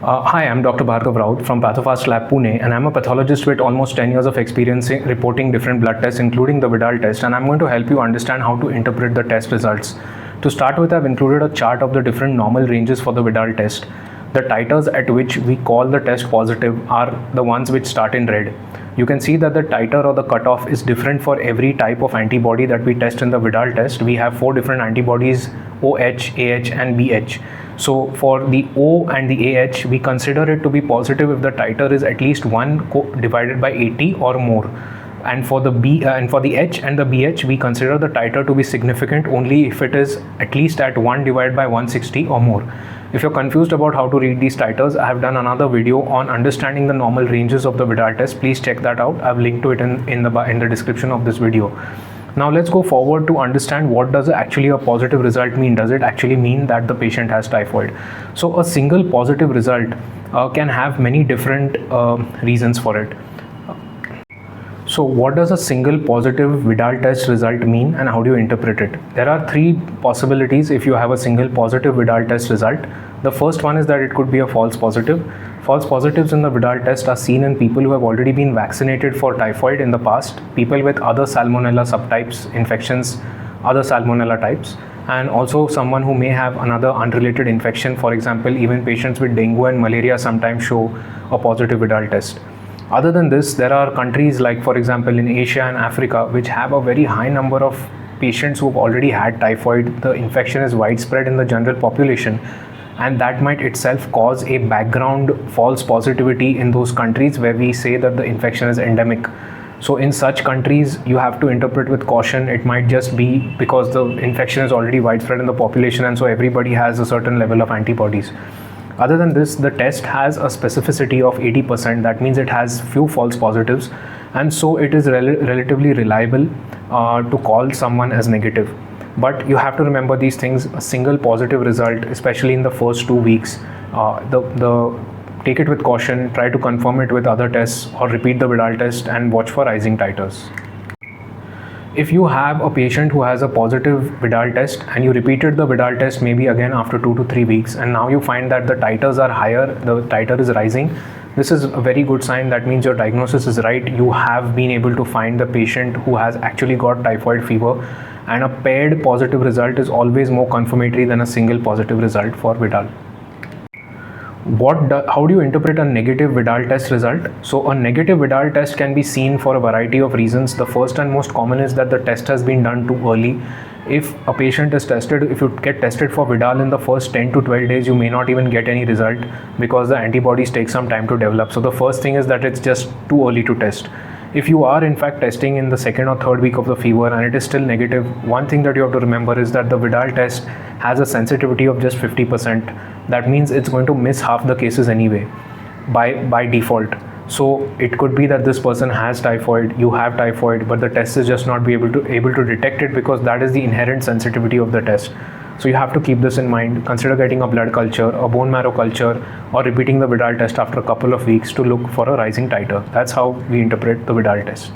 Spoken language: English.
Hi, I'm Dr. Bhargav Raut from Pathofast Lab, Pune, and I'm a pathologist with almost 10 years of experience in reporting different blood tests, including the Widal test, and I'm going to help you understand how to interpret the test results. To start with, I've included a chart of the different normal ranges for the Widal test. The titers at which we call the test positive are the ones which start in red. You can see that the titer or the cutoff is different for every type of antibody that we test in the Widal test. We have 4 different antibodies: OH, AH, and BH. So for the O and the AH, we consider it to be positive if the titer is at least 1 divided by 80 or more. And for the H and the BH, we consider the titer to be significant only if it is at least at 1 divided by 160 or more. If you're confused about how to read these titers, I have done another video on understanding the normal ranges of the Widal test. Please check that out. I've linked to it in the description of this video. Now let's go forward to understand what does actually a positive result mean. Does it actually mean that the patient has typhoid? So a single positive result can have many different reasons for it. So what does a single positive Widal test result mean and how do you interpret it? There are 3 possibilities if you have a single positive Widal test result. The first one is that it could be a false positive. False positives in the Widal test are seen in people who have already been vaccinated for typhoid in the past, people with other salmonella subtypes, infections, other salmonella types, and also someone who may have another unrelated infection. For example, even patients with dengue and malaria sometimes show a positive Widal test. Other than this, there are countries like, for example, in Asia and Africa, which have a very high number of patients who have already had typhoid. The infection is widespread in the general population, and that might itself cause a background false positivity in those countries where we say that the infection is endemic. So in such countries, you have to interpret with caution. It might just be because the infection is already widespread in the population, and so everybody has a certain level of antibodies. Other than this, the test has a specificity of 80%. That means it has few false positives, and so it is relatively reliable to call someone as negative. But you have to remember these things. A single positive result, especially in the first 2 weeks, take it with caution. Try to confirm it with other tests or repeat the Widal test and watch for rising titers. If you have a patient who has a positive Widal test and you repeated the Widal test maybe again after 2 to 3 weeks, and now you find that the titers are higher, the titer is rising, this is a very good sign. That means your diagnosis is right. You have been able to find the patient who has actually got typhoid fever, and a paired positive result is always more confirmatory than a single positive result for Widal. How do you interpret a negative Widal test result? So a negative Widal test can be seen for a variety of reasons. The first and most common is that the test has been done too early. If a patient is tested, if you get tested for Widal in the first 10 to 12 days, you may not even get any result because the antibodies take some time to develop. So the first thing is that it's just too early to test. If you are in fact testing in the 2nd or 3rd week of the fever and it is still negative, one thing that you have to remember is that the Widal test has a sensitivity of just 50%. That means it's going to miss half the cases anyway by default. So it could be that this person has typhoid, you have typhoid, but the test is just not able to detect it because that is the inherent sensitivity of the test. So you have to keep this in mind. Consider getting a blood culture, a bone marrow culture, or repeating the Widal test after a couple of weeks to look for a rising titer. That's how we interpret the Widal test.